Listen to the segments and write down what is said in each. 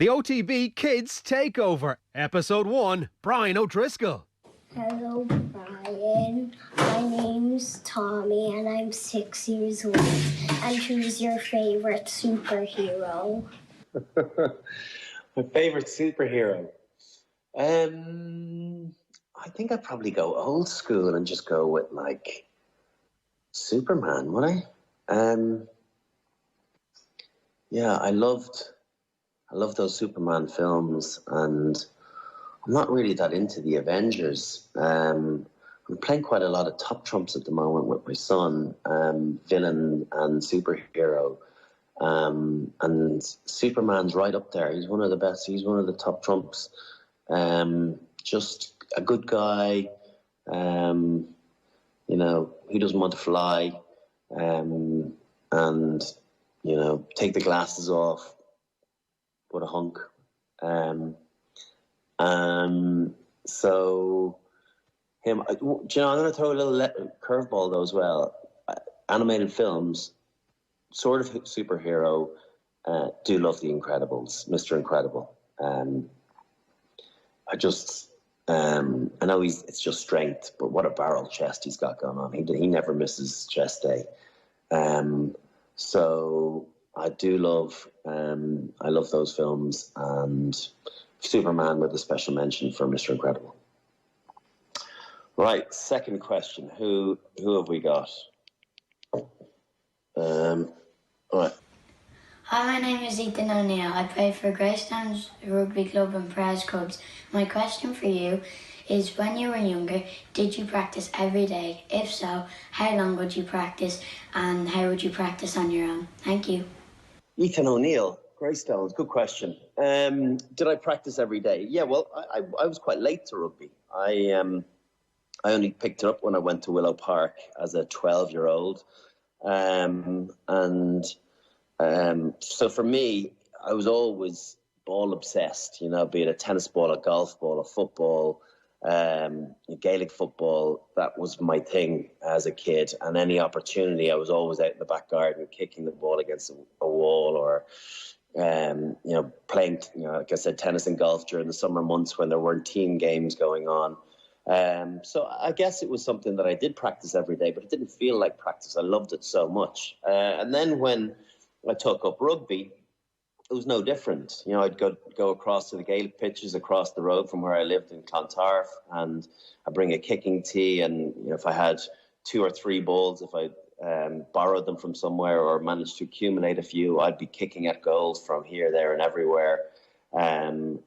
The OTB Kids Takeover, Episode 1, Brian O'Driscoll. Hello, Brian. My name's Tommy and I'm 6 years old. And who's your favourite superhero? My favourite superhero? I think I'd probably go old school and just go with, like, Superman, would I? Yeah, I love those Superman films, and I'm not really that into the Avengers. I'm playing quite a lot of top trumps at the moment with my son, villain and superhero. And Superman's right up there. He's one of the best. He's one of the top trumps. Just a good guy. You know, he doesn't want to fly. And, you know, take the glasses off. What a hunk. So him, do you know, I'm going to throw a little curveball though as well. Animated films, sort of superhero, do love The Incredibles, Mr. Incredible. I know it's just strength, but what a barrel chest he's got going on. He never misses chest day. So I do love, I love those films, and Superman with a special mention for Mr. Incredible. Right, second question. Who have we got? Right. Hi, my name is Ethan O'Neill. I play for GREYSTONES Rugby Club and Prez Clubs. My question for you is, when you were younger, did you practice every day? If so, how long would you practice, and how would you practice on your own? Thank you. Ethan O'Neill, Greystones, good question. Did I practice every day? Yeah, well, I was quite late to rugby. I only picked it up when I went to Willow Park as a 12-year-old. So for me, I was always ball obsessed, you know, be it a tennis ball, a golf ball, a football, Gaelic football. That was my thing as a kid. And any opportunity, I was always out in the back garden kicking the ball against a wall, or, you know, playing, you know, like I said, tennis and golf during the summer months when there weren't team games going on. So I guess it was something that I did practice every day, but it didn't feel like practice. I loved it so much. And then when I took up rugby, it was no different. You know, I'd go across to the Gaelic pitches across the road from where I lived in Clontarf, and I'd bring a kicking tee, and, you know, if I had 2 or 3 balls, if I borrowed them from somewhere or managed to accumulate a few, I'd be kicking at goals from here, there and everywhere. And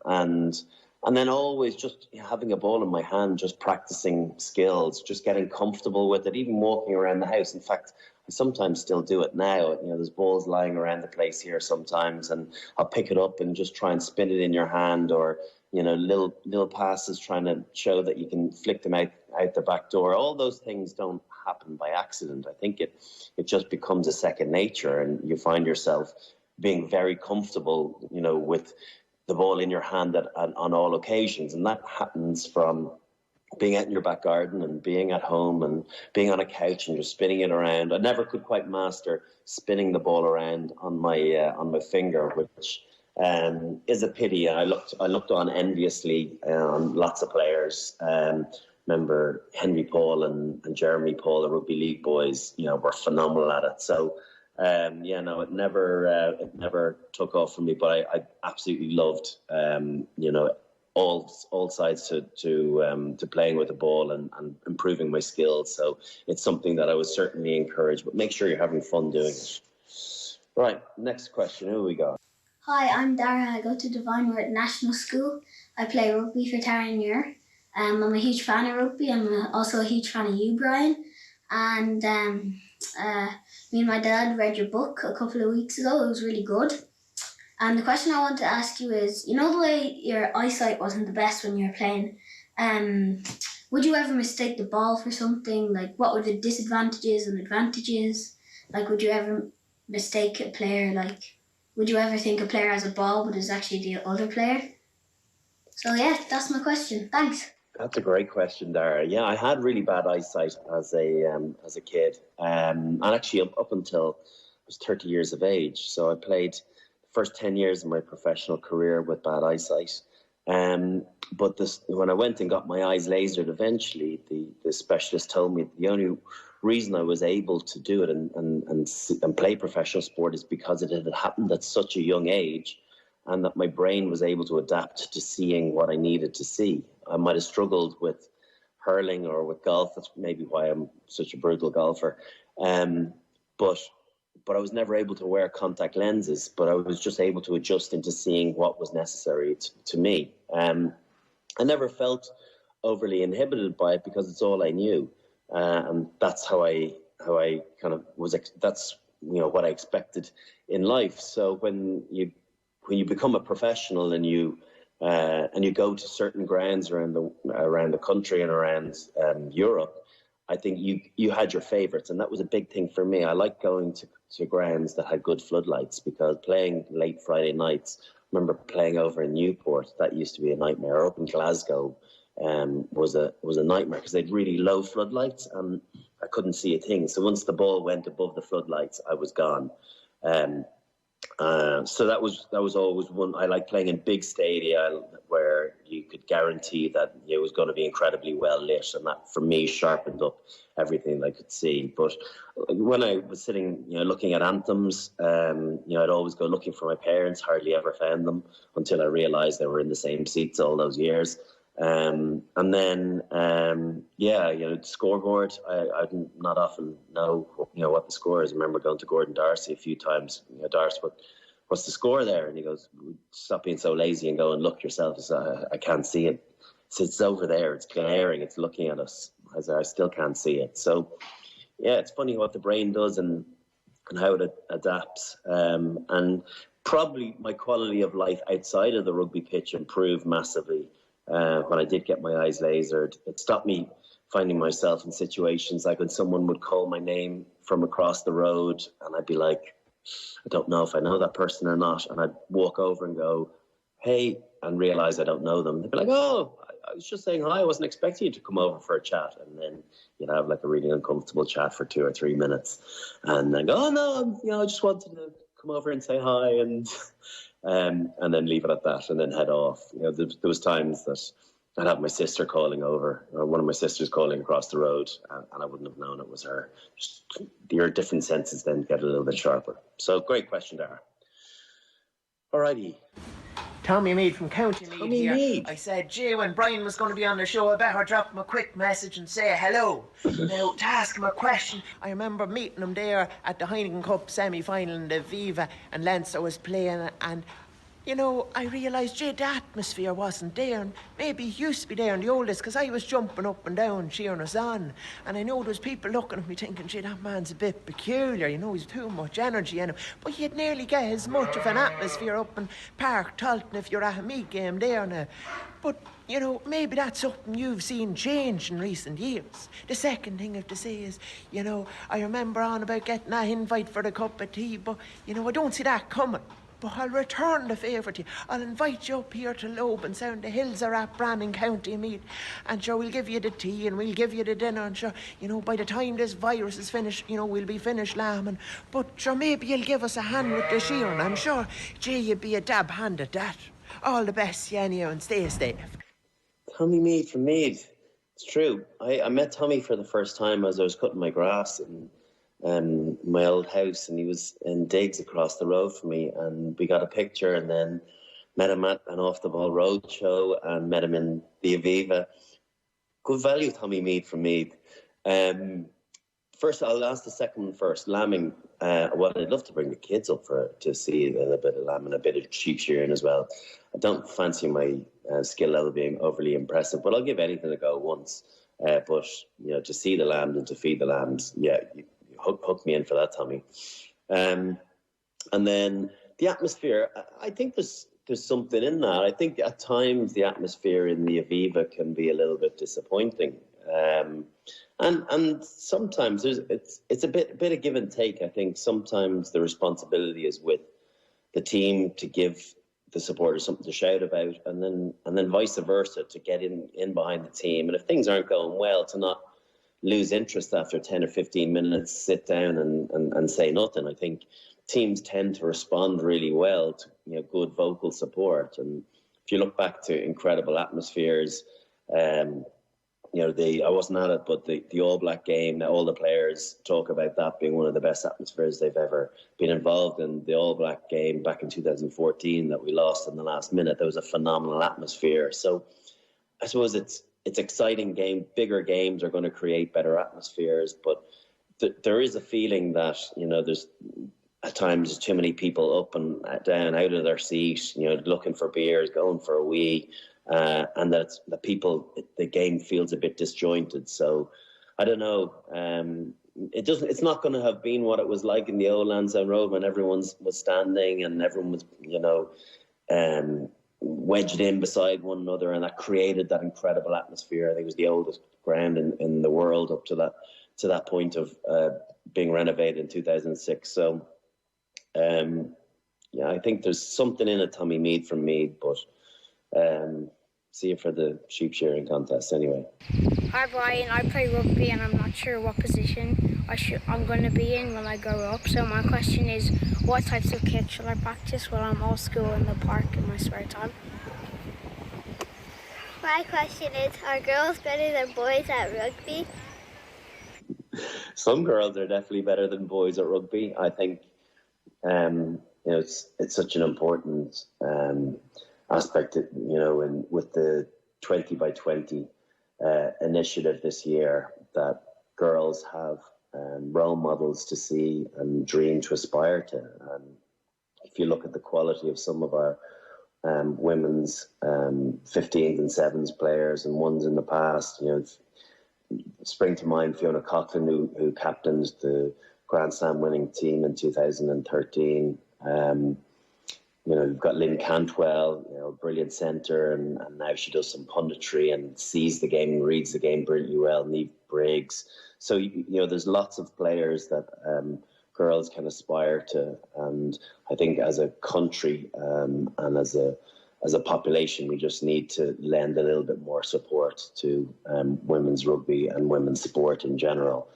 then always just having a ball in my hand, just practicing skills, just getting comfortable with it, even walking around the house. In fact, I sometimes still do it now. You know, there's balls lying around the place here sometimes, and I'll pick it up and just try and spin it in your hand, or, you know, little passes trying to show that you can flick them out the back door. All those things don't happen by accident. I think it just becomes a second nature, and you find yourself being very comfortable, you know, with the ball in your hand on all occasions. And that happens from being out in your back garden and being at home and being on a couch and just spinning it around. I never could quite master spinning the ball around on my finger, which is a pity. I looked on enviously on lots of players. Remember Henry Paul and Jeremy Paul, the rugby league boys, you know, were phenomenal at it. So yeah, no, it never took off for me, but I absolutely loved, you know, all sides to playing with the ball and improving my skills. So it's something that I would certainly encourage, but make sure you're having fun doing it. Right, next question, who we got? Hi, I'm DARRAGH. I go to Divineworth National School. I play rugby for TERENURE. I'm a huge fan of rugby. I'm also a huge fan of you, Brian. And me and my dad read your book a couple of weeks ago. It was really good. And the question I want to ask you is, you know, the way your eyesight wasn't the best when you were playing, would you ever mistake the ball for something? Like, what were the disadvantages and advantages? Like, would you ever mistake a player? Like, would you ever think a player has a ball but is actually the other player? So yeah, that's my question. Thanks. That's a great question, Darragh. Yeah, I had really bad eyesight as a kid, and actually up until I was 30 years of age. So I played first 10 years of my professional career with bad eyesight. But when I went and got my eyes lasered eventually, the specialist told me the only reason I was able to do it and play professional sport is because it had happened at such a young age, and that my brain was able to adapt to seeing what I needed to see. I might have struggled with hurling or with golf. That's maybe why I'm such a brutal golfer. But I was never able to wear contact lenses, but I was just able to adjust into seeing what was necessary to me. I never felt overly inhibited by it because it's all I knew. And that's how I kind of was, that's, what I expected in life. So when you become a professional and you go to certain grounds around the country and around Europe, I think you had your favourites, and that was a big thing for me. I like going to grounds that had good floodlights, because playing late Friday nights, I remember playing over in Newport, that used to be a nightmare. Up in Glasgow was a nightmare because they had really low floodlights and I couldn't see a thing. So once the ball went above the floodlights, I was gone. So that was always one. I like playing in big stadia where you could guarantee that it was going to be incredibly well lit, and that for me sharpened up everything I could see. But when I was sitting, looking at anthems, I'd always go looking for my parents. Hardly ever found them until I realised they were in the same seats all those years. And then, the scoreboard, I did not often know, what the score is. I remember going to Gordon Darcy a few times. Darcy, what's the score there? And he goes, stop being so lazy and go and look yourself. I can't see it. It's over there. It's glaring. It's looking at us. I still can't see it. So, yeah, it's funny what the brain does and how it adapts. And probably my quality of life outside of the rugby pitch improved massively. When I did get my eyes lasered, it stopped me finding myself in situations like when someone would call my name from across the road and I'd be like, I don't know if I know that person or not. And I'd walk over and go, hey, and realize I don't know them. They'd be like, oh, I was just saying hi. I wasn't expecting you to come over for a chat. And then you'd have like a really uncomfortable chat for 2 or 3 minutes. And then go, oh, no, I just wanted to come over and say hi. And then leave it at that and then head off. There was times that I'd have my sister calling over, or one of my sisters calling across the road, and I wouldn't have known it was her. Just your different senses then get a little bit sharper. So great question, Darragh. Alrighty. Tommy-MEADE from County Meath here. Tommy-MEADE. I said, gee, when Brian was going to be on the show, I better drop him a quick message and say hello. Now, to ask him a question, I remember meeting him there at the Heineken Cup semi-final in the Viva, and Leinster was playing, and I realised, gee, the atmosphere wasn't there, and maybe it used to be there in the old days, because I was jumping up and down, cheering us on, and I know there was people looking at me thinking, gee, that man's a bit peculiar, he's too much energy in him, but you'd nearly get as much of an atmosphere up in Park Talton if you're at a Meath game there now. But, maybe that's something you've seen change in recent years. The second thing I have to say is, I remember on about getting that invite for the cup of tea, but, I don't see that coming. But I'll return the favour to you. I'll invite you up here to Lobansound. The hills are at Branning, County Meath. And sure, we'll give you the tea and we'll give you the dinner. And sure, by the time this virus is finished, we'll be finished lambing. But sure, maybe you'll give us a hand with the shearing. I'm sure, gee, you'd be a dab hand at that. All the best to you anyhow, and stay safe. Tommy-MEADE from Meath. It's true. I met Tommy for the first time as I was cutting my grass in my old house, and he was in digs across the road from me, and we got a picture, and then met him at an Off the Ball road show and met him in the Aviva. Good value, Tommy-MEADE from Meath. First, I'll ask the second one first. Lambing, well, I'd love to bring the kids up to see a little bit of lambing, a bit of sheep shearing as well. I don't fancy my skill level being overly impressive, but I'll give anything a go once. But, to see the lambs and to feed the lambs, yeah, hook me in for that, Tommy. And then the atmosphere, I think there's something in that. I think at times the atmosphere in the Aviva can be a little bit disappointing. And sometimes it's a bit of give and take. I think sometimes the responsibility is with the team to give the supporters something to shout about, and then vice versa, to get in behind the team. And if things aren't going well, to not lose interest after 10 or 15 minutes, sit down and say nothing. I think teams tend to respond really well to good vocal support. And if you look back to incredible atmospheres, I wasn't at it, but the All Black game, all the players talk about that being one of the best atmospheres they've ever been involved in. The All Black game back in 2014 that we lost in the last minute, there was a phenomenal atmosphere. So I suppose it's exciting game. Bigger games are going to create better atmospheres, but there is a feeling that, there's at times too many people up and down, out of their seat, looking for beers, going for a wee. And that the game feels a bit disjointed. So I don't know. It's not going to have been what it was like in the old Lansdowne Road when everyone was standing and everyone was, wedged in beside one another, and that created that incredible atmosphere. I think it was the oldest ground in the world up to that point of being renovated in 2006. So, I think there's something in it, Tommy-MEADE from Meath, but. See you for the sheep shearing contest anyway. Hi Brian, I play rugby and I'm not sure what position I'm going to be in when I grow up. So my question is, what types of kicks shall I practice while I'm off school in the park in my spare time? My question is, are girls better than boys at rugby? Some girls are definitely better than boys at rugby. I think it's such an important aspect, with the 20 by 20 initiative this year, that girls have role models to see and dream to aspire to. If you look at the quality of some of our women's 15s and 7s players and ones in the past, spring to mind Fiona Coughlin, who captained the Grand Slam winning team in 2013. You've got Lynn Cantwell, brilliant centre, and now she does some punditry and sees the game and reads the game brilliantly well. Niamh Briggs. So, there's lots of players that girls can aspire to. And I think as a country and as a population, we just need to lend a little bit more support to women's rugby and women's sport in general.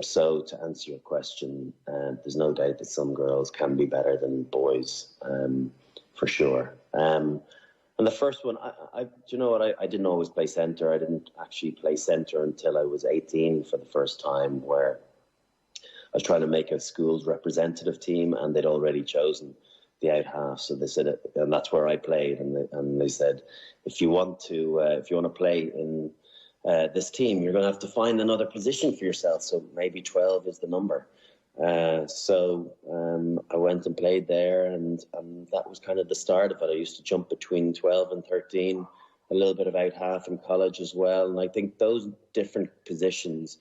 So to answer your question, there's no doubt that some girls can be better than boys, for sure. And the first one, do you know what? I didn't always play centre. I didn't actually play centre until I was 18 for the first time, where I was trying to make a school's representative team, and they'd already chosen the out half. So they said, and that's where I played. And they said, if you want to play in this team, you're going to have to find another position for yourself. So maybe 12 is the number. So I went and played there, and that was kind of the start of it. I used to jump between 12 and 13, a little bit of out half in college as well. And I think those different positions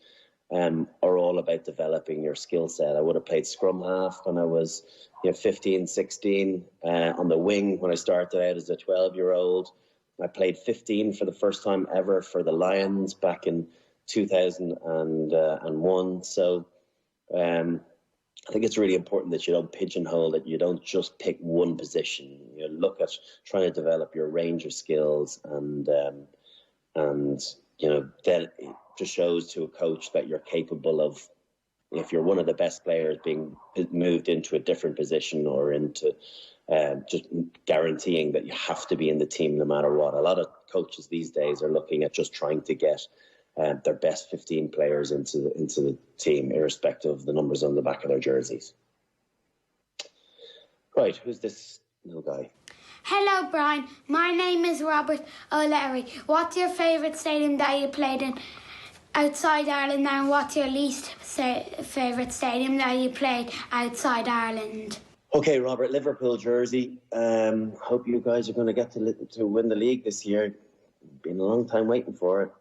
are all about developing your skill set. I would have played scrum half when I was 15, 16, on the wing when I started out as a 12-year-old. I played 15 for the first time ever for the Lions back in 2001. So I think it's really important that you don't pigeonhole it. You don't just pick one position. You look at trying to develop your range of skills, and then it just shows to a coach that you're capable of, if you're one of the best players, being moved into a different position or into just guaranteeing that you have to be in the team no matter what. A lot of coaches these days are looking at just trying to get their best 15 players into the team, irrespective of the numbers on the back of their jerseys. Right, who's this little guy? Hello, Brian. My name is Robert O'Leary. What's your favourite stadium that you played in outside Ireland, and what's your least favourite stadium that you played outside Ireland? Okay, Robert, Liverpool jersey. Hope you guys are going to get to win the league this year. Been a long time waiting for it.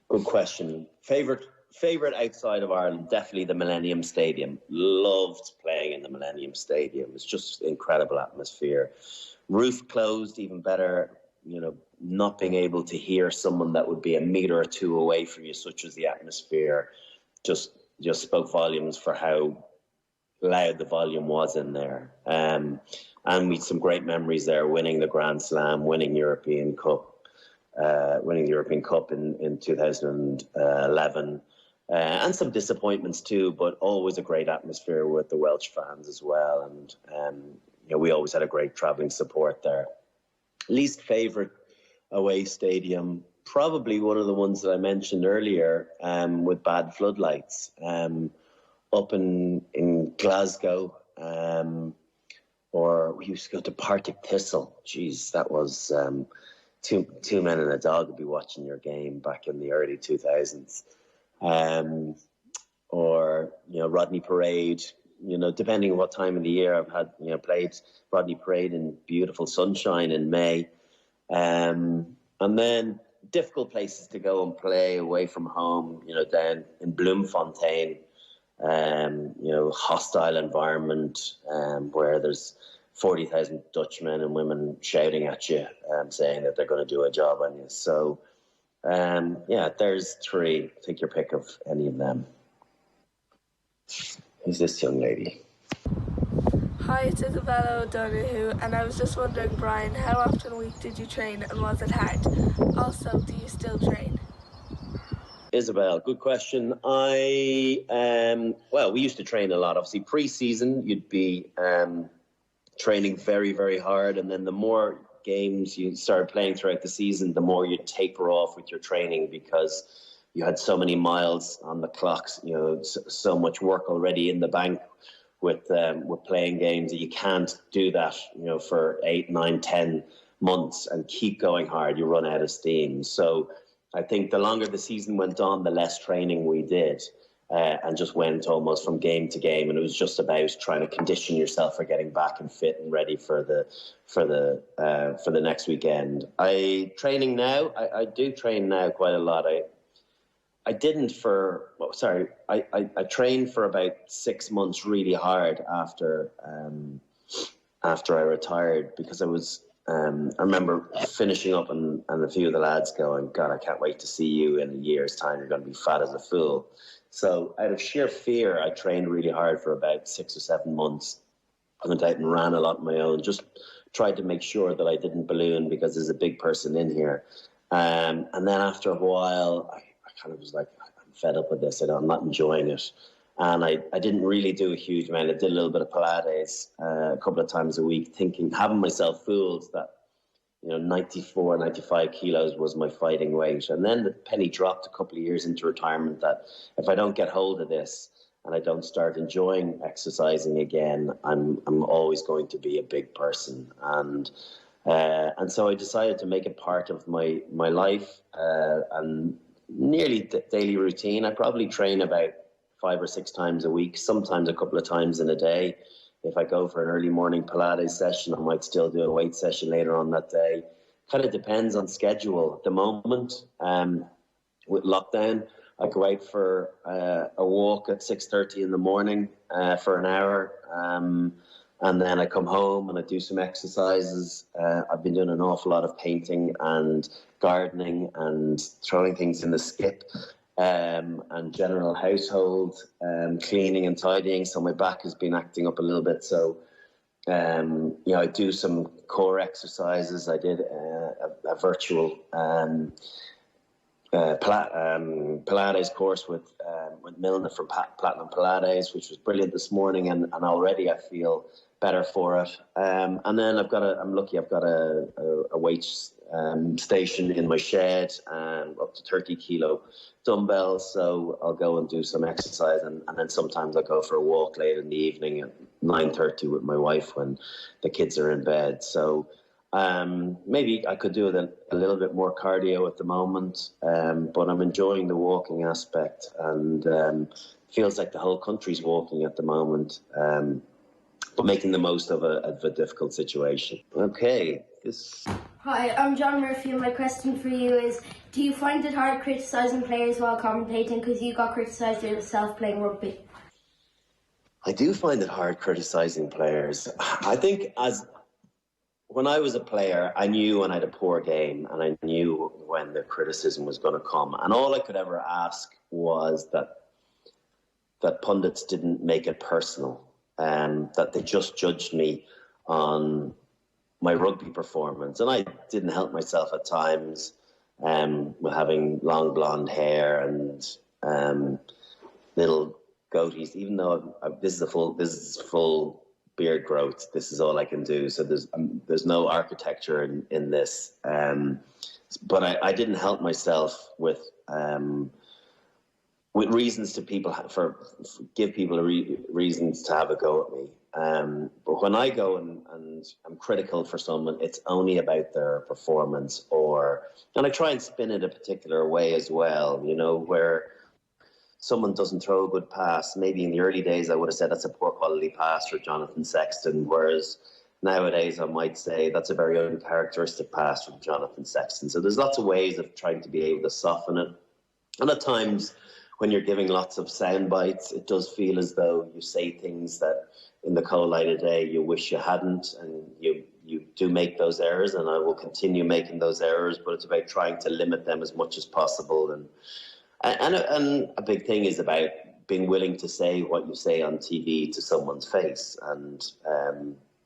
Good question. Favorite outside of Ireland, definitely the Millennium Stadium. Loved playing in the Millennium Stadium. It's just incredible atmosphere. Roof closed, even better. Not being able to hear someone that would be a metre or two away from you, such as the atmosphere, just spoke volumes for how loud the volume was in there. And we had some great memories there, winning the Grand Slam, winning the European Cup in 2011. and some disappointments too, but always a great atmosphere with the Welsh fans as well. And, we always had a great travelling support there. Least favourite away stadium, probably one of the ones that I mentioned earlier, with bad floodlights, up in Glasgow, or we used to go to Partick Thistle. Jeez, that was two men and a dog would be watching your game back in the early 2000s. Or Rodney Parade. Depending on what time of the year, I've had played Rodney Parade in beautiful sunshine in May, and then difficult places to go and play away from home. Down in Bloemfontein, hostile environment, where there's 40,000 Dutch men and women shouting at you, saying that they're going to do a job on you. So, there's three. Take your pick of any of them. Who's this young lady? Hi, it's Isabella O'Donoghue, and I was just wondering, Brian, how often a week did you train and was it hard? Also, do you still train? Isabel, good question. We used to train a lot. Obviously, pre-season, you'd be training very, very hard, and then the more games you started playing throughout the season, the more you'd taper off with your training because you had so many miles on the clocks, so much work already in the bank with playing games that you can't do that, for 8, 9, 10 months and keep going hard. You run out of steam. So I think the longer the season went on, the less training we did, and just went almost from game to game. And it was just about trying to condition yourself for getting back and fit and ready for the next weekend. I do train now quite a lot. I didn't I trained for about 6 months really hard after I retired, because I was, I remember finishing up and a few of the lads going, God, I can't wait to see you in a year's time. You're going to be fat as a fool. So out of sheer fear, I trained really hard for about 6 or 7 months. I went out and ran a lot on my own, just tried to make sure that I didn't balloon because there's a big person in here. And then after a while, I kind of was like, I'm fed up with this. I'm not enjoying it. And I didn't really do a huge amount. I did a little bit of Pilates a couple of times a week, having myself fooled that, 94, 95 kilos was my fighting weight. And then the penny dropped a couple of years into retirement that if I don't get hold of this and I don't start enjoying exercising again, I'm always going to be a big person. And so I decided to make it part of my life, and nearly daily routine. I probably train about 5 or 6 times a week, sometimes a couple of times in a day. If I go for an early morning Pilates session, I might still do a weight session later on that day. Kind of depends on schedule. At the moment, with lockdown, I go out for a walk at 6:30 in the morning for an hour, and then I come home and I do some exercises. I've been doing an awful lot of painting and gardening and throwing things in the skip, and general household cleaning and tidying. So my back has been acting up a little bit. So, I do some core exercises. I did a virtual Pilates course with Milna from Platinum Pilates, which was brilliant this morning, and already I feel better for it. And then I'm lucky I've got a weight station in my shed, up to 30 kilo dumbbells, so I'll go and do some exercise, and then sometimes I'll go for a walk late in the evening at 9:30 with my wife when the kids are in bed. So maybe I could do a little bit more cardio at the moment, but I'm enjoying the walking aspect, and feels like the whole country's walking at the moment, but making the most of a difficult situation. Okay, Hi, I'm John Murphy, and my question for you is, do you find it hard criticising players while commentating, because you got criticised yourself playing rugby? I do find it hard criticising players. I think when I was a player, I knew when I had a poor game, and I knew when the criticism was going to come. And all I could ever ask was that pundits didn't make it personal, that they just judged me on my rugby performance. And I didn't help myself at times with having long blonde hair and little goatees, even though this is full beard growth. This is all I can do. So there's no architecture in this. But I didn't help myself with reasons to people give people reasons to have a go at me. But when I go and I'm critical for someone, it's only about their performance, and I try and spin it a particular way as well, you know, where someone doesn't throw a good pass. Maybe in the early days I would have said that's a poor quality pass for Jonathan Sexton, whereas nowadays I might say that's a very uncharacteristic pass from Jonathan Sexton. So there's lots of ways of trying to be able to soften it. And at times when you're giving lots of sound bites, it does feel as though you say things that in the cold light of day you wish you hadn't, and you do make those errors, and I will continue making those errors, but it's about trying to limit them as much as possible. And a big thing is about being willing to say what you say on TV to someone's face, and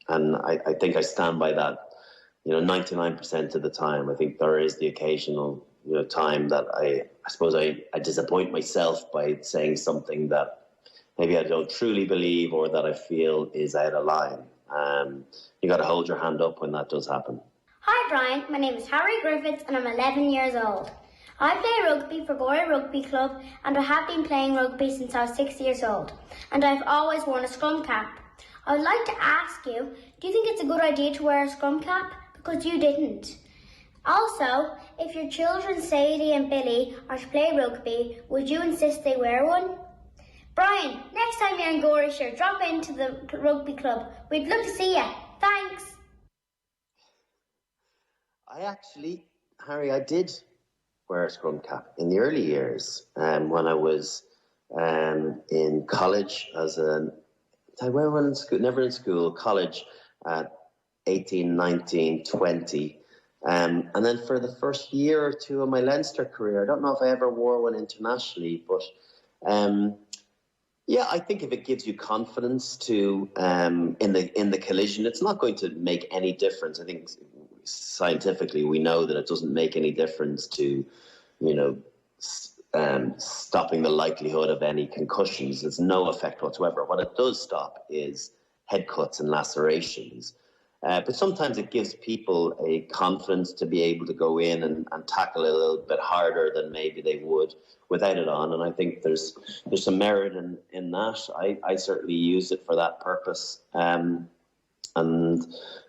I think I stand by that. You know, 99% of the time. I think there is the occasional, you know, time that I suppose I disappoint myself by saying something that maybe I don't truly believe or that I feel is out of line. You got to hold your hand up when that does happen. Hi Brian, my name is Harry Griffiths and I'm 11 years old. I play rugby for Galway Rugby Club and I have been playing rugby since I was 6 years old, and I've always worn a scrum cap. I would like to ask you, do you think it's a good idea to wear a scrum cap? Because you didn't. Also, if your children Sadie and Billy are to play rugby, would you insist they wear one? Brian, next time you're in Gorishire, drop into the rugby club. We'd love to see you. Thanks. Harry, I did wear a scrum cap in the early years, when I was in college never in school, college at 18, 19, 20. And then for the first year or two of my Leinster career, I don't know if I ever wore one internationally, but yeah, I think if it gives you confidence to in the collision, it's not going to make any difference. I think scientifically we know that it doesn't make any difference to, you know, stopping the likelihood of any concussions. There's no effect whatsoever. What it does stop is head cuts and lacerations. But sometimes it gives people a confidence to be able to go in and tackle a little bit harder than maybe they would without it on. And I think there's some merit in that. I certainly use it for that purpose. And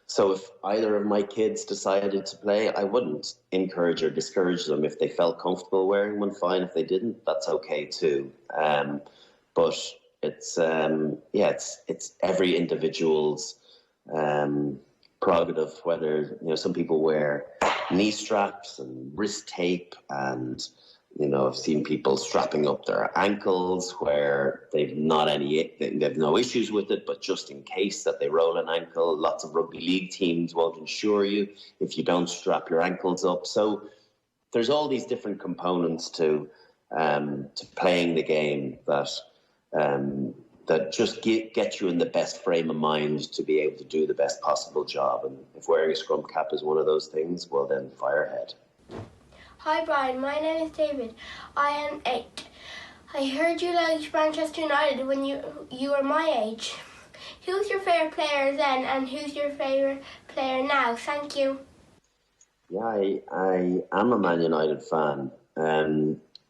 so if either of my kids decided to play, I wouldn't encourage or discourage them. If they felt comfortable wearing one, fine. If they didn't, that's okay too. But it's every individual's prerogative, whether, you know, some people wear knee straps and wrist tape, and, you know, I've seen people strapping up their ankles where they've no issues with it, but just in case that they roll an ankle. Lots of rugby league teams won't insure you if you don't strap your ankles up. So there's all these different components to playing the game that just get you in the best frame of mind to be able to do the best possible job. And if wearing a scrum cap is one of those things, well then, fire ahead. Hi Brian, my name is David. I am 8. I heard you liked Manchester United when you were my age. Who's your favourite player then, and who's your favourite player now? Thank you. Yeah, I am a Man United fan.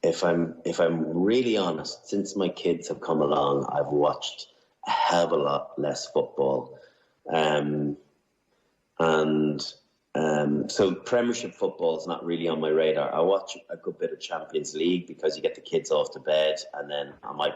If I'm really honest, since my kids have come along, I've watched a hell of a lot less football. So Premiership football is not really on my radar. I watch a good bit of Champions League because you get the kids off to bed, and then I might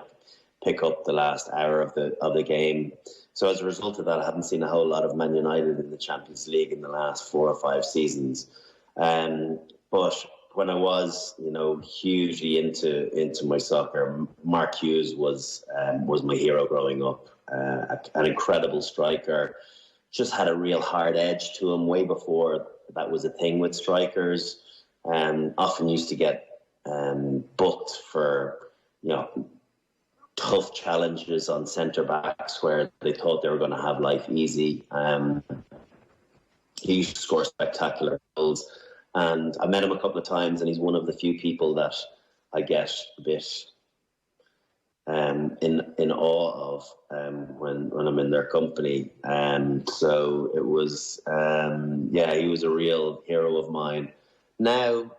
pick up the last hour of the game. So as a result of that, I haven't seen a whole lot of Man United in the Champions League in the last 4 or 5 seasons. But when I was, you know, hugely into my soccer, Mark Hughes was my hero growing up. An incredible striker, just had a real hard edge to him way before that was a thing with strikers. Often used to get booked for, you know, tough challenges on centre backs where they thought they were going to have life easy. He used to score spectacular goals. And I met him a couple of times, and he's one of the few people that I get a bit in awe of when I'm in their company. So it was, he was a real hero of mine. Now,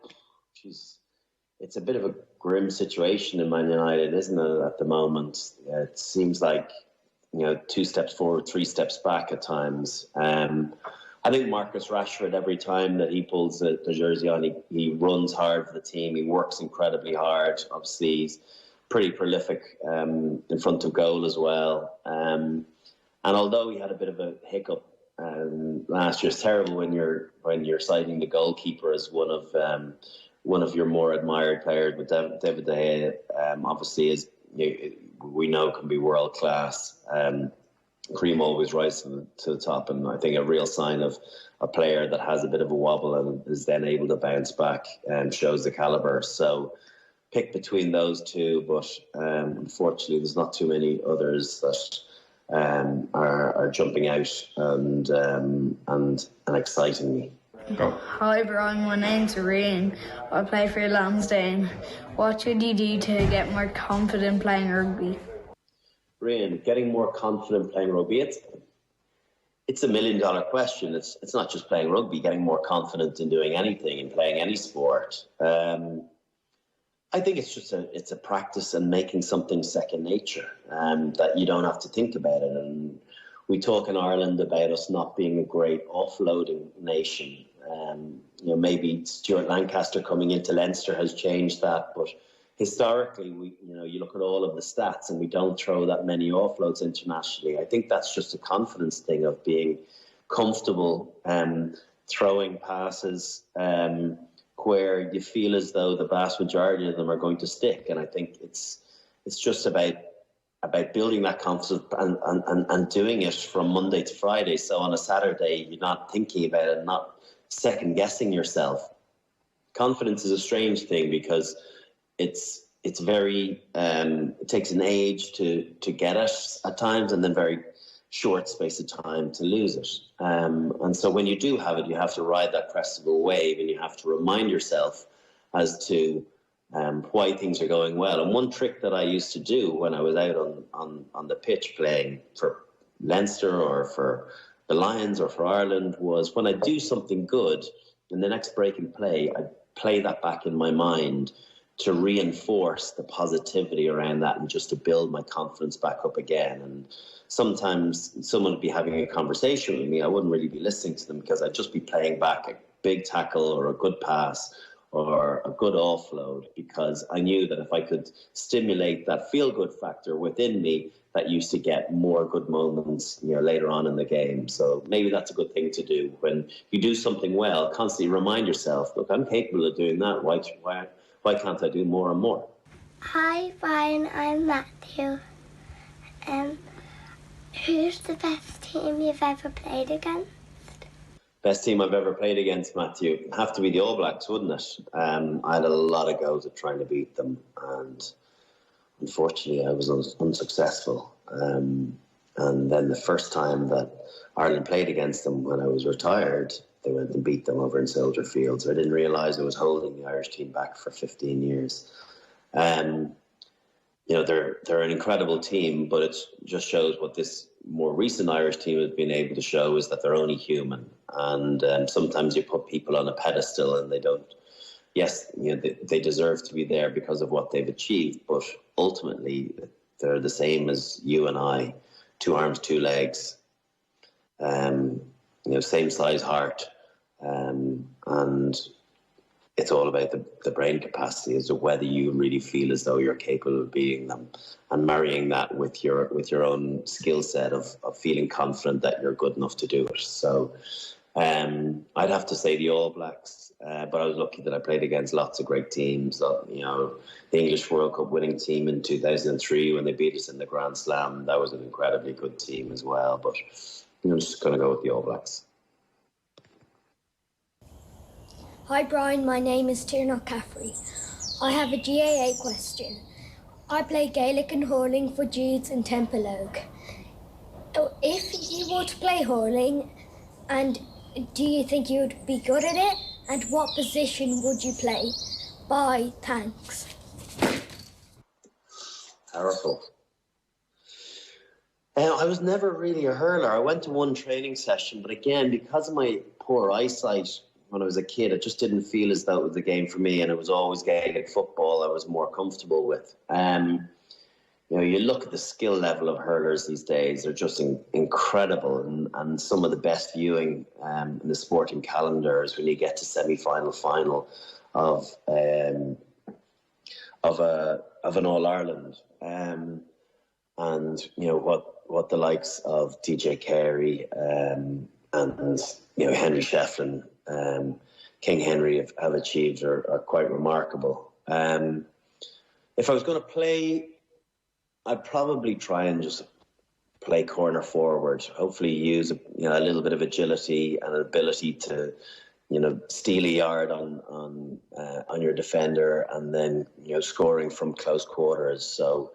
it's a bit of a grim situation in Man United, isn't it, at the moment? It seems like, 2 steps forward, 3 steps back at times. I think Marcus Rashford, every time that he pulls the jersey on, he runs hard for the team. He works incredibly hard. Obviously, he's pretty prolific in front of goal as well. And although he had a bit of a hiccup last year, it's terrible when you're citing the goalkeeper as one of your more admired players. But David De Gea, obviously, we know can be world class. Cream always rises to the top, and I think a real sign of a player that has a bit of a wobble and is then able to bounce back and shows the caliber. So pick between those two, but unfortunately there's not too many others that are jumping out and exciting me. Go. Hi Brian, my name's ROAN. I play for Lansdowne. What should you do to get more confident playing rugby? ROAN, getting more confident playing rugby, it's $1 million question. It's not just playing rugby, getting more confident in doing anything and playing any sport. I think it's a practice and making something second nature, that you don't have to think about it. And we talk in Ireland about us not being a great offloading nation. Maybe Stuart Lancaster coming into Leinster has changed that, but historically, you look at all of the stats and we don't throw that many offloads internationally. I think that's just a confidence thing of being comfortable throwing passes where you feel as though the vast majority of them are going to stick. And I think it's just about building that confidence and doing it from Monday to Friday. So on a Saturday, you're not thinking about it, not second guessing yourself. Confidence is a strange thing because it's very it takes an age to get it at times, and then very short space of time to lose it. And so when you do have it, you have to ride that crest of a wave, and you have to remind yourself as to why things are going well. And one trick that I used to do when I was out on the pitch playing for Leinster or for the Lions or for Ireland was when I do something good, in the next break in play, I play that back in my mind to reinforce the positivity around that and just to build my confidence back up again. And sometimes someone would be having a conversation with me, I wouldn't really be listening to them because I'd just be playing back a big tackle or a good pass or a good offload, because I knew that if I could stimulate that feel-good factor within me, that used to get more good moments, later on in the game. So maybe that's a good thing to do. When you do something well, constantly remind yourself, look, I'm capable of doing that. Why can't I do more and more? Hi, Brian. I'm Matthew. Who's the best team you've ever played against? Best team I've ever played against, Matthew? It'd have to be the All Blacks, wouldn't it? I had a lot of goes at trying to beat them, and unfortunately I was unsuccessful. And then the first time that Ireland played against them when I was retired, they went and beat them over in Soldier Field. So I didn't realise I was holding the Irish team back for 15 years. They're an incredible team, but it just shows what this more recent Irish team has been able to show is that they're only human. And sometimes you put people on a pedestal and they don't. Yes, they deserve to be there because of what they've achieved, but ultimately they're the same as you and I, 2 arms, 2 legs, same size heart, and it's all about the brain capacity as to whether you really feel as though you're capable of being them, and marrying that with your own skill set of feeling confident that you're good enough to do it. So I'd have to say the All Blacks, but I was lucky that I played against lots of great teams. The English World Cup winning team in 2003 when they beat us in the Grand Slam, that was an incredibly good team as well. But I'm just going to go with the All Blacks. Hi Brian, my name is TIARNACH Caffrey. I have a GAA question. I play Gaelic and hurling for Jude's in TEMPLEOGUE. If you were to play hurling, and do you think you would be good at it? And what position would you play? Bye, thanks. Powerful. I was never really a hurler. I went to one training session, but again, because of my poor eyesight when I was a kid, it just didn't feel as though it was a game for me, and it was always Gaelic football I was more comfortable with. You know, you look at the skill level of hurlers these days, they're just incredible, and some of the best viewing in the sporting calendars when you get to semi-final, final of an All-Ireland. And, you know, what the likes of DJ Carey and, you know, Henry Shefflin, King Henry have achieved are quite remarkable. If I was going to play, I'd probably try and just play corner forward. Hopefully use a little bit of agility and an ability to, you know, steal a yard on your defender, and then, you know, scoring from close quarters. So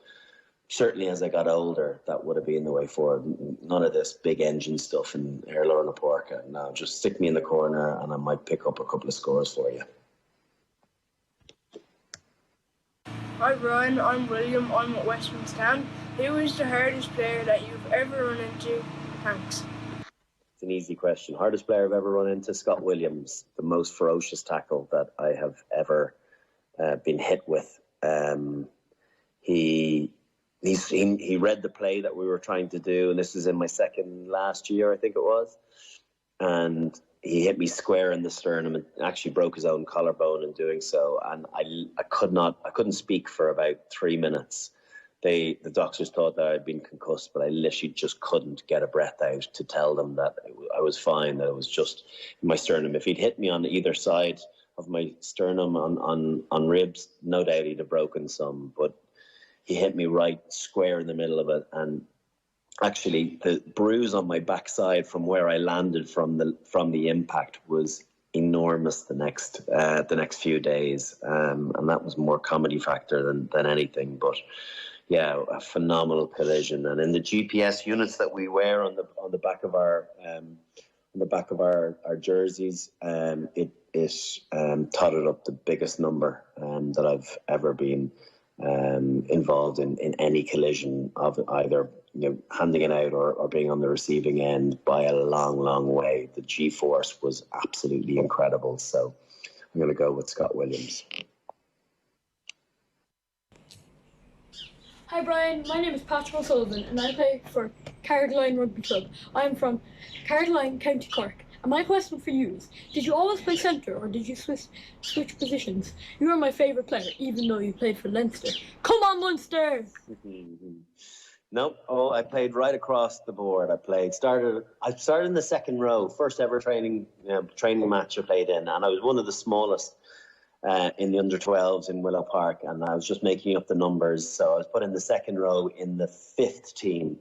certainly as I got older, that would have been the way forward. None of this big engine stuff in Airlow and Porca. No, just stick me in the corner and I might pick up a couple of scores for you. Hi Brian, I'm William, I'm at Westmanstown. Who is the hardest player that you've ever run into? Thanks. It's an easy question. Hardest player I've ever run into, Scott Williams, the most ferocious tackle that I have ever been hit with. He read the play that we were trying to do, and this was in my second last year, I think it was, and he hit me square in the sternum and actually broke his own collarbone in doing so. And I couldn't speak for about 3 minutes. The doctors thought that I'd been concussed, but I literally just couldn't get a breath out to tell them that I was fine, that it was just in my sternum. If he'd hit me on either side of my sternum on ribs, no doubt he'd have broken some, but he hit me right square in the middle of it, and actually the bruise on my backside from where I landed from the impact was enormous the next few days, and that was more comedy factor than anything. But yeah, a phenomenal collision. And in the GPS units that we wear on the back of our jerseys, it totted up the biggest number that I've ever been involved in any collision of either, you know, handing it out or being on the receiving end by a long way. The G-force was absolutely incredible. So I'm going to go with Scott Williams. Hi Brian, my name is Patrick O'Sullivan and I play for CARRIGALINE Rugby Club. I'm from Carrigaline, County Cork. And my question for you is, did you always play centre or did you switch positions? You were my favourite player, even though you played for Leinster. Come on, Munster! Nope. Oh, I played right across the board. I started in the second row, first ever training match I played in, and I was one of the smallest in the under-12s in Willow Park, and I was just making up the numbers. So I was put in the second row in the 5th team,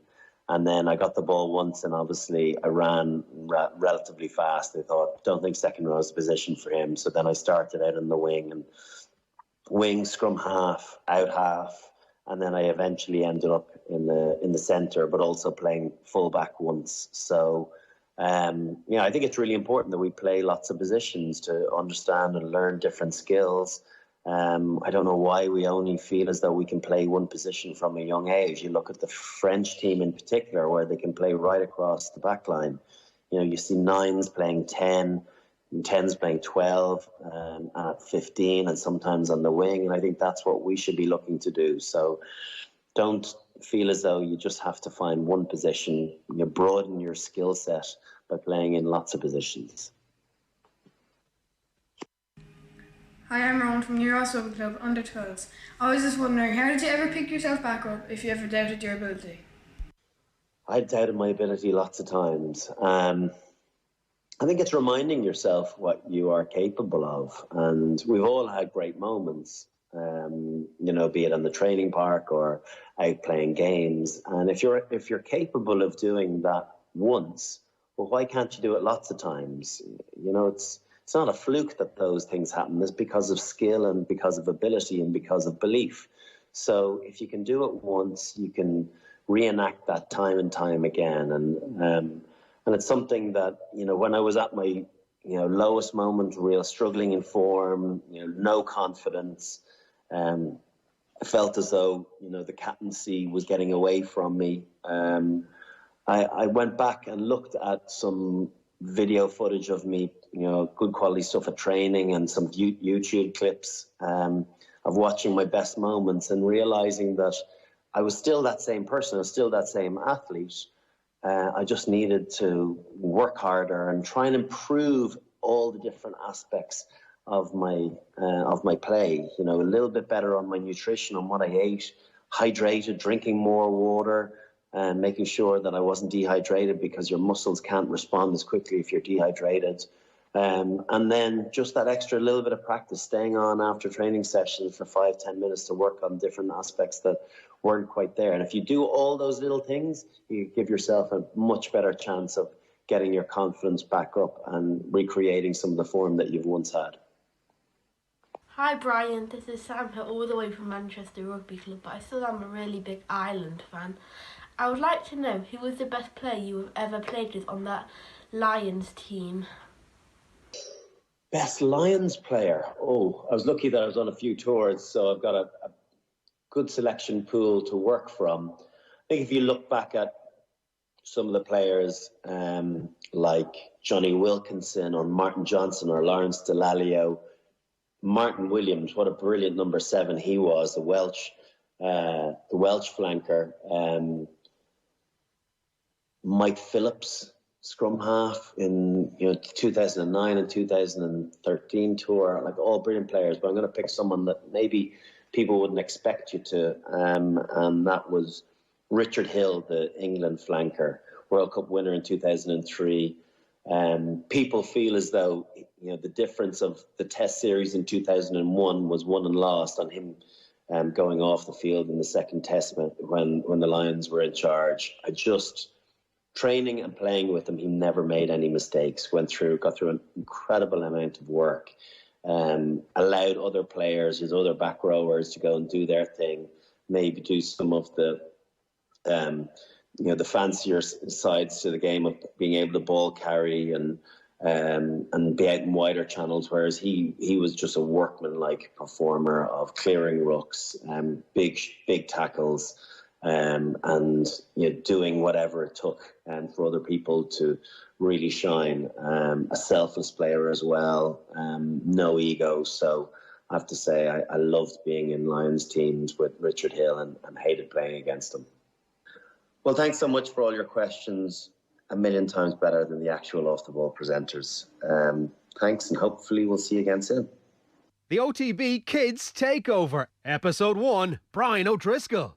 and then I got the ball once, and obviously I ran relatively fast. They thought, don't think second row is the position for him. So then I started out in the wing, and wing, scrum half, out half, and then I eventually ended up in the centre, but also playing fullback once. So, I think it's really important that we play lots of positions to understand and learn different skills. I don't know why we only feel as though we can play one position from a young age. You look at the French team in particular, where they can play right across the back line. You know, you see 9s playing 10, and 10s playing 12, at 15, and sometimes on the wing. And I think that's what we should be looking to do. So don't feel as though you just have to find one position. You broaden your skill set by playing in lots of positions. Hi, I'm Roan from New Ross Rugby Club, under 12s. I was just wondering, how did you ever pick yourself back up if you ever doubted your ability? I doubted my ability lots of times. I think it's reminding yourself what you are capable of, and we've all had great moments, be it on the training park or out playing games. And if you're capable of doing that once, well, why can't you do it lots of times? You know, it's not a fluke that those things happen. It's because of skill and because of ability and because of belief. So if you can do it once, you can reenact that time and time again. And it's something that, when I was at my, lowest moment, real struggling in form, no confidence, I I felt as though, the captaincy was getting away from me. I went back and looked at some video footage of me, good quality stuff at training and some YouTube clips of watching my best moments and realizing that I was still that same person, I was still that same athlete. I just needed to work harder and try and improve all the different aspects of my play. A little bit better on my nutrition, on what I ate, hydrated, drinking more water, and making sure that I wasn't dehydrated, because your muscles can't respond as quickly if you're dehydrated. And then just that extra little bit of practice, staying on after training sessions for 5-10 minutes to work on different aspects that weren't quite there. And if you do all those little things, you give yourself a much better chance of getting your confidence back up and recreating some of the form that you've once had. Hi Brian, this is Sam here, all the way from Manchester Rugby Club, but I still am a really big Ireland fan. I would like to know who was the best player you have ever played with on that Lions team. Best Lions player? Oh, I was lucky that I was on a few tours, so I've got a good selection pool to work from. I think if you look back at some of the players like Johnny Wilkinson or Martin Johnson or Lawrence Delalio, Martin Williams, what a brilliant number 7 he was, the Welsh flanker. Mike Phillips, scrum half in 2009 and 2013 tour, like all brilliant players. But I'm going to pick someone that maybe people wouldn't expect you to, and that was Richard Hill, the England flanker, World Cup winner in 2003. People feel as though the difference of the Test series in 2001 was won and lost on him going off the field in the second Test when the Lions were in charge. Training and playing with him, he never made any mistakes. Got through an incredible amount of work. Allowed other players, his other back rowers, to go and do their thing. Maybe do some of the fancier sides to the game of being able to ball carry and be out in wider channels, whereas he was just a workman-like performer of clearing rucks, big tackles, and doing whatever it took for other people to really shine. A selfless player as well, no ego. So I have to say I loved being in Lions teams with Richard Hill and hated playing against him. Well, thanks so much for all your questions. A million times better than the actual off-the-ball presenters. Thanks, and hopefully we'll see you again soon. The OTB Kids Takeover, Episode 1, Brian O'Driscoll.